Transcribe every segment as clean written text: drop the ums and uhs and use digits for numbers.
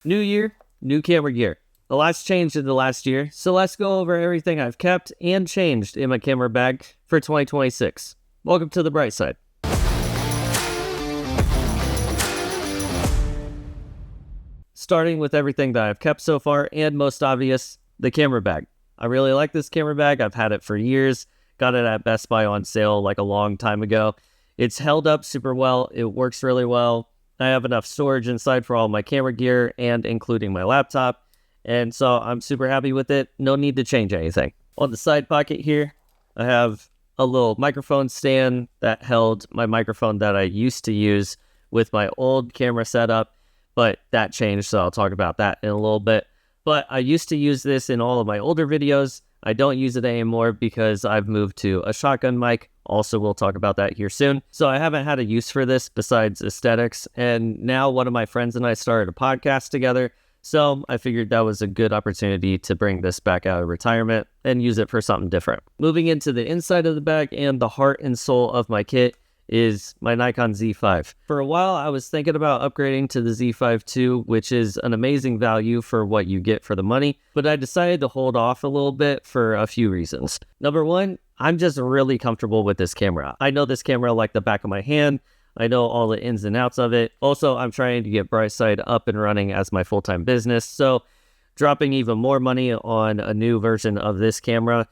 New year, new camera gear. A lot's changed in the last year, so let's go over everything I've kept and changed in my camera bag for 2026. Welcome to the bright side. Starting with everything that I've kept so far, and most obvious, the camera bag. I really like this camera bag. I've had it for years. Got it at Best Buy on sale like a long time ago. It's held up super well. It works really well. I have enough storage inside for all my camera gear and including my laptop. And so I'm super happy with it. No need to change anything. On the side pocket here, I have a little microphone stand that held my microphone that I used to use with my old camera setup, but that changed, so I'll talk about that in a little bit. But I used to use this in all of my older videos. I don't use it anymore because I've moved to a shotgun mic. Also, we'll talk about that here soon. So I haven't had a use for this besides aesthetics. And now one of my friends and I started a podcast together. So I figured that was a good opportunity to bring this back out of retirement and use it for something different. Moving into the inside of the bag and the heart and soul of my kit is my Nikon Z5. For a while, I was thinking about upgrading to the Z5 II, which is an amazing value for what you get for the money, but I decided to hold off a little bit for a few reasons. Number one, I'm just really comfortable with this camera. I know this camera like the back of my hand. I know all the ins and outs of it. Also, I'm trying to get Brightside up and running as my full-time business, so dropping even more money on a new version of this camera,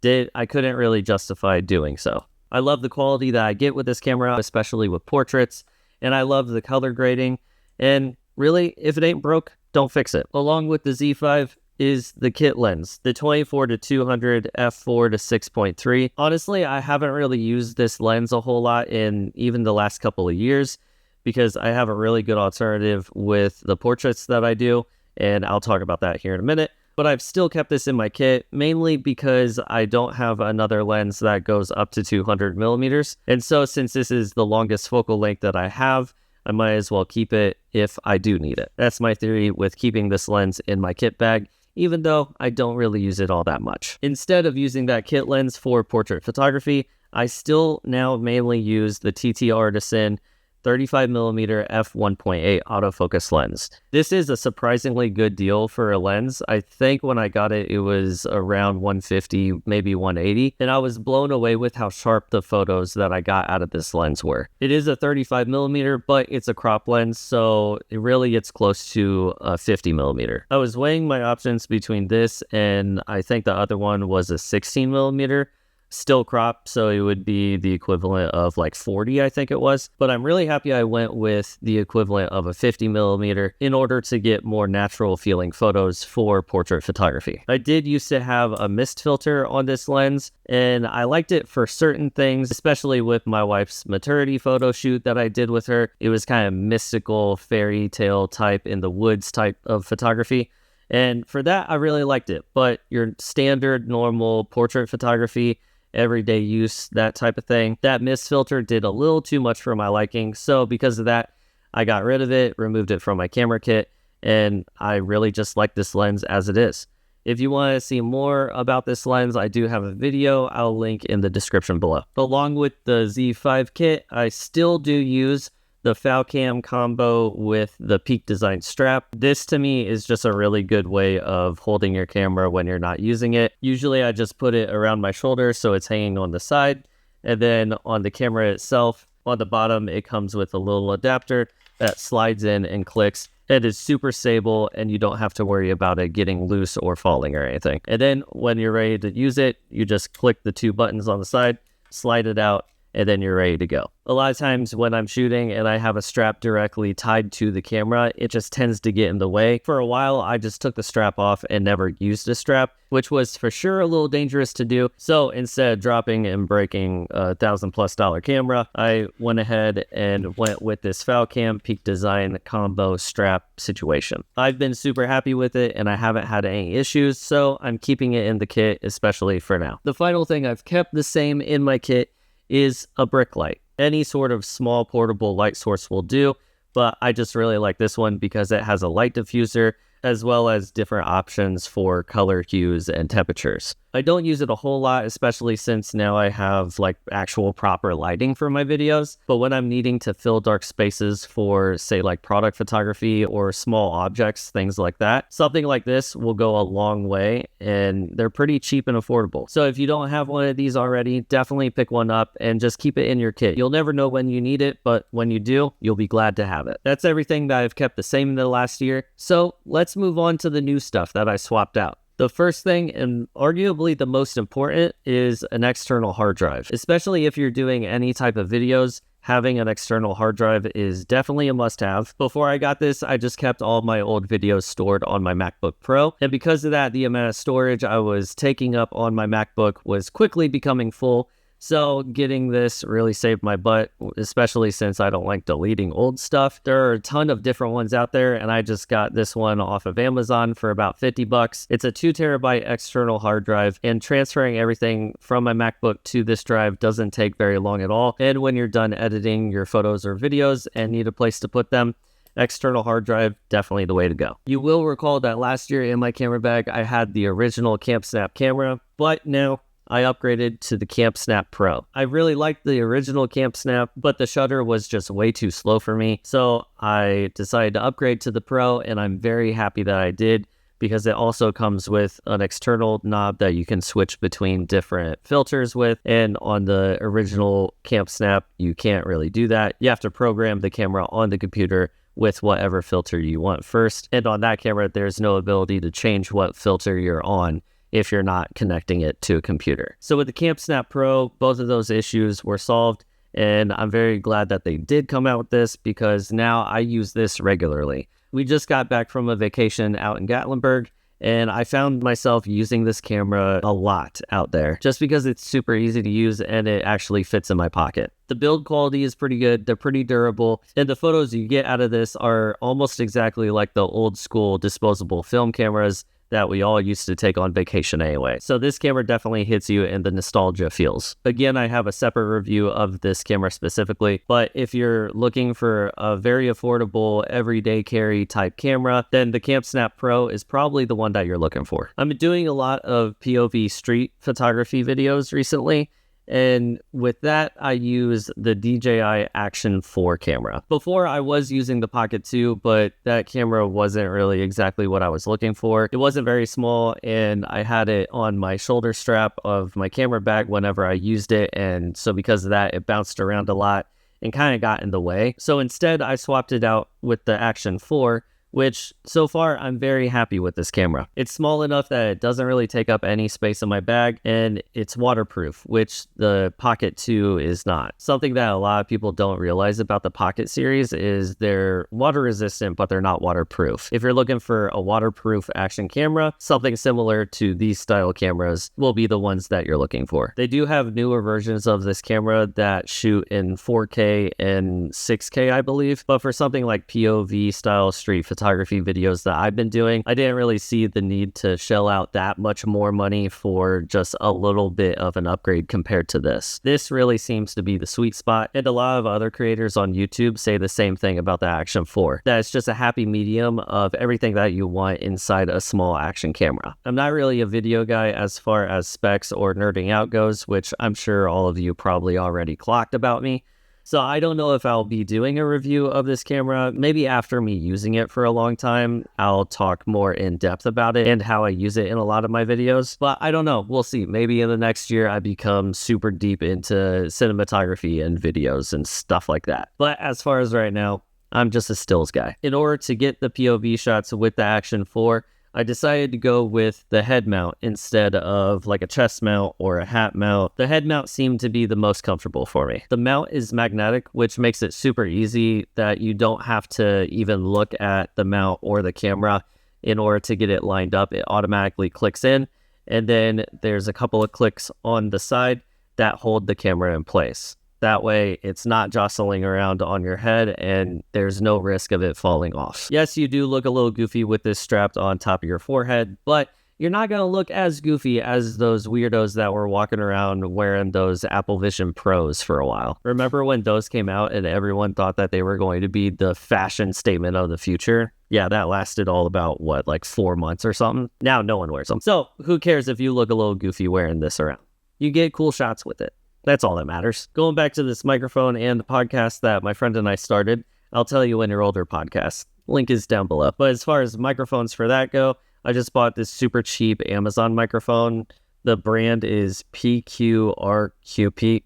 I couldn't really justify doing so. I love the quality that I get with this camera, especially with portraits, and I love the color grading, and really, if it ain't broke, don't fix it. Along with the Z5 is the kit lens, the 24-200 f4 to 6.3. Honestly, I haven't really used this lens a whole lot in even the last couple of years because I have a really good alternative with the portraits that I do, and I'll talk about that here in a minute. But I've still kept this in my kit, mainly because I don't have another lens that goes up to 200 millimeters. And so since this is the longest focal length that I have, I might as well keep it if I do need it. That's my theory with keeping this lens in my kit bag, even though I don't really use it all that much. Instead of using that kit lens for portrait photography, I still now mainly use the TTArtisan 35mm f1.8 autofocus lens. This is a surprisingly good deal for a lens. I think when I got it, it was around 150, maybe 180, and I was blown away with how sharp the photos that I got out of this lens were. It is a 35mm, but it's a crop lens, so it really gets close to a 50mm. I was weighing my options between this and I think the other one was a 16mm. Still crop, so it would be the equivalent of like 40, I think it was. But I'm really happy I went with the equivalent of a 50mm in order to get more natural feeling photos for portrait photography. I did used to have a mist filter on this lens, and I liked it for certain things, especially with my wife's maternity photo shoot that I did with her. It was kind of mystical, fairy tale type in the woods type of photography. And for that, I really liked it. But your standard, normal portrait photography, everyday use, that type of thing, that mist filter did a little too much for my liking. So because of that, I got rid of it, removed it from my camera kit, and I really just like this lens as it is. If you want to see more about this lens, I do have a video I'll link in the description below. Along with the Z5 kit, I still do use the Falcam combo with the Peak Design strap. This to me is just a really good way of holding your camera when you're not using it. Usually I just put it around my shoulder so it's hanging on the side, and then on the camera itself, on the bottom, it comes with a little adapter that slides in and clicks. It is super stable and you don't have to worry about it getting loose or falling or anything. And then when you're ready to use it, you just click the two buttons on the side, slide it out, and then you're ready to go. A lot of times when I'm shooting and I have a strap directly tied to the camera, it just tends to get in the way. For a while, I just took the strap off and never used a strap, which was for sure a little dangerous to do. So instead of dropping and breaking a $1,000+ camera, I went ahead and went with this Falcam Peak Design combo strap situation. I've been super happy with it and I haven't had any issues, so I'm keeping it in the kit, especially for now. The final thing I've kept the same in my kit is a brick light. Any sort of small portable light source will do, but I just really like this one because it has a light diffuser as well as different options for color hues and temperatures. I don't use it a whole lot, especially since now I have like actual proper lighting for my videos. But when I'm needing to fill dark spaces for, say, like product photography or small objects, things like that, something like this will go a long way, and they're pretty cheap and affordable. So if you don't have one of these already, definitely pick one up and just keep it in your kit. You'll never know when you need it, but when you do, you'll be glad to have it. That's everything that I've kept the same in the last year. So let's move on to the new stuff that I swapped out. The first thing, and arguably the most important, is an external hard drive. Especially if you're doing any type of videos, having an external hard drive is definitely a must-have. Before I got this, I just kept all my old videos stored on my MacBook Pro, and because of that, the amount of storage I was taking up on my MacBook was quickly becoming full. So getting this really saved my butt, especially since I don't like deleting old stuff. There are a ton of different ones out there, and I just got this one off of Amazon for about 50 bucks. It's a 2 terabyte external hard drive, and transferring everything from my MacBook to this drive doesn't take very long at all. And when you're done editing your photos or videos and need a place to put them, external hard drive, definitely the way to go. You will recall that last year in my camera bag, I had the original CamSnap camera, but now I upgraded to the CamSnap Pro. I really liked the original CamSnap, but the shutter was just way too slow for me. So I decided to upgrade to the Pro, and I'm very happy that I did, because it also comes with an external knob that you can switch between different filters with. And on the original CamSnap, you can't really do that. You have to program the camera on the computer with whatever filter you want first. And on that camera, there's no ability to change what filter you're on if you're not connecting it to a computer. So with the CamSnap Pro, both of those issues were solved, and I'm very glad that they did come out with this, because now I use this regularly. We just got back from a vacation out in Gatlinburg, and I found myself using this camera a lot out there just because it's super easy to use and it actually fits in my pocket. The build quality is pretty good, they're pretty durable, and the photos you get out of this are almost exactly like the old school disposable film cameras that we all used to take on vacation anyway. So this camera definitely hits you in the nostalgia feels. Again, I have a separate review of this camera specifically, but if you're looking for a very affordable everyday carry type camera, then the CamSnap Pro is probably the one that you're looking for. I'm doing a lot of POV street photography videos recently, and with that, I use the DJI Action 4 camera. Before, I was using the Pocket 2, but that camera wasn't really exactly what I was looking for. It wasn't very small, and I had it on my shoulder strap of my camera bag whenever I used it, and so because of that, it bounced around a lot and kind of got in the way. So instead, I swapped it out with the Action 4, which so far I'm very happy with this camera. It's small enough that it doesn't really take up any space in my bag, and it's waterproof, which the Pocket 2 is not. Something that a lot of people don't realize about the Pocket series is they're water resistant, but they're not waterproof. If you're looking for a waterproof action camera, something similar to these style cameras will be the ones that you're looking for. They do have newer versions of this camera that shoot in 4K and 6K, I believe, but for something like POV style street photography videos that I've been doing, I didn't really see the need to shell out that much more money for just a little bit of an upgrade compared to this. This really seems to be the sweet spot, and a lot of other creators on YouTube say the same thing about the Action 4, that it's just a happy medium of everything that you want inside a small action camera. I'm not really a video guy as far as specs or nerding out goes, which I'm sure all of you probably already clocked about me. So I don't know if I'll be doing a review of this camera. Maybe after me using it for a long time, I'll talk more in depth about it and how I use it in a lot of my videos. But I don't know. We'll see. Maybe in the next year, I become super deep into cinematography and videos and stuff like that. But as far as right now, I'm just a stills guy. In order to get the POV shots with the Action 4, I decided to go with the head mount instead of like a chest mount or a hat mount. The head mount seemed to be the most comfortable for me. The mount is magnetic, which makes it super easy that you don't have to even look at the mount or the camera in order to get it lined up. It automatically clicks in, and then there's a couple of clicks on the side that hold the camera in place. That way, it's not jostling around on your head, and there's no risk of it falling off. Yes, you do look a little goofy with this strapped on top of your forehead, but you're not going to look as goofy as those weirdos that were walking around wearing those Apple Vision Pros for a while. Remember when those came out and everyone thought that they were going to be the fashion statement of the future? Yeah, that lasted all about, what, like 4 months or something? Now no one wears them. So who cares if you look a little goofy wearing this around? You get cool shots with it. That's all that matters. Going back to this microphone and the podcast that my friend and I started, I'll tell you in your older podcast. Link is down below. But as far as microphones for that go, I just bought this super cheap Amazon microphone. The brand is PQRQP,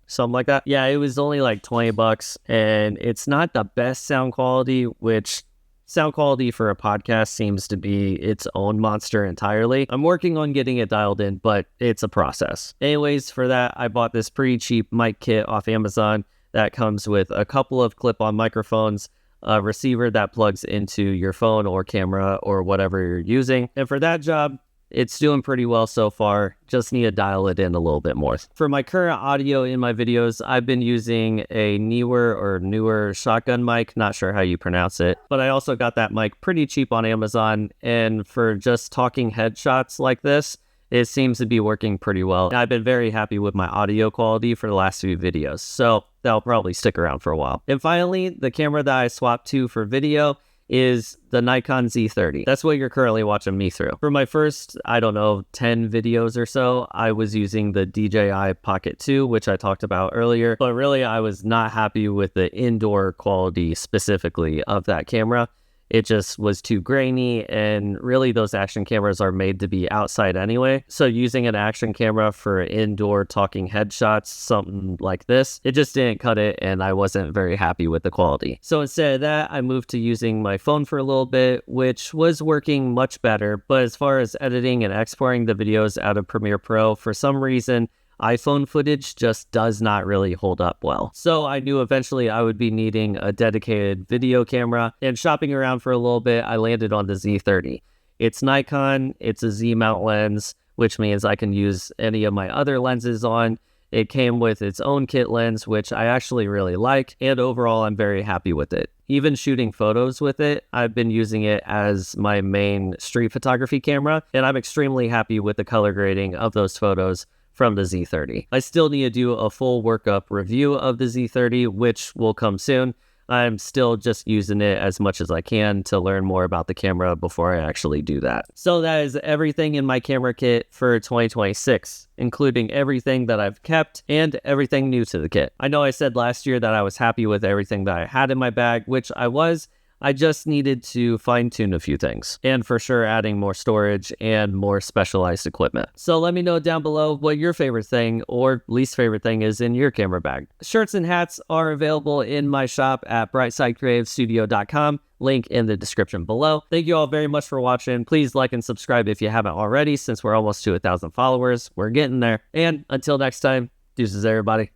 something like that. Yeah, it was only like $20, and it's not the best sound quality, which sound quality for a podcast seems to be its own monster entirely. I'm working on getting it dialed in, but it's a process. Anyways, for that, I bought this pretty cheap mic kit off Amazon that comes with a couple of clip-on microphones, a receiver that plugs into your phone or camera or whatever you're using. And for that job, it's doing pretty well so far. Just need to dial it in a little bit more. For my current audio in my videos, I've been using a Neewer shotgun mic. Not sure how you pronounce it. But I also got that mic pretty cheap on Amazon. And for just talking headshots like this, it seems to be working pretty well. And I've been very happy with my audio quality for the last few videos. So that'll probably stick around for a while. And finally, the camera that I swapped to for video is the Nikon Z30. That's what you're currently watching me through. For my first, 10 videos or so, I was using the DJI Pocket 2, which I talked about earlier, but really I was not happy with the indoor quality specifically of that camera. It just was too grainy, and really those action cameras are made to be outside anyway. So using an action camera for indoor talking headshots, something like this, it just didn't cut it, and I wasn't very happy with the quality. So instead of that, I moved to using my phone for a little bit, which was working much better. But as far as editing and exporting the videos out of Premiere Pro, for some reason, iPhone footage just does not really hold up well. So I knew eventually I would be needing a dedicated video camera, and shopping around for a little bit, I landed on the Z30. It's Nikon, it's a Z mount lens, which means I can use any of my other lenses on. It came with its own kit lens, which I actually really like, and overall I'm very happy with it. Even shooting photos with it, I've been using it as my main street photography camera, and I'm extremely happy with the color grading of those photos from the Z30. I still need to do a full workup review of the Z30, which will come soon. I'm still just using it as much as I can to learn more about the camera before I actually do that. So that is everything in my camera kit for 2026, including everything that I've kept and everything new to the kit. I know I said last year that I was happy with everything that I had in my bag, which I was. I just needed to fine-tune a few things, and for sure adding more storage and more specialized equipment. So let me know down below what your favorite thing or least favorite thing is in your camera bag. Shirts and hats are available in my shop at brightsidecreativestudio.com. Link in the description below. Thank you all very much for watching. Please like and subscribe if you haven't already, since we're almost to 1,000 followers. We're getting there. And until next time, deuces everybody.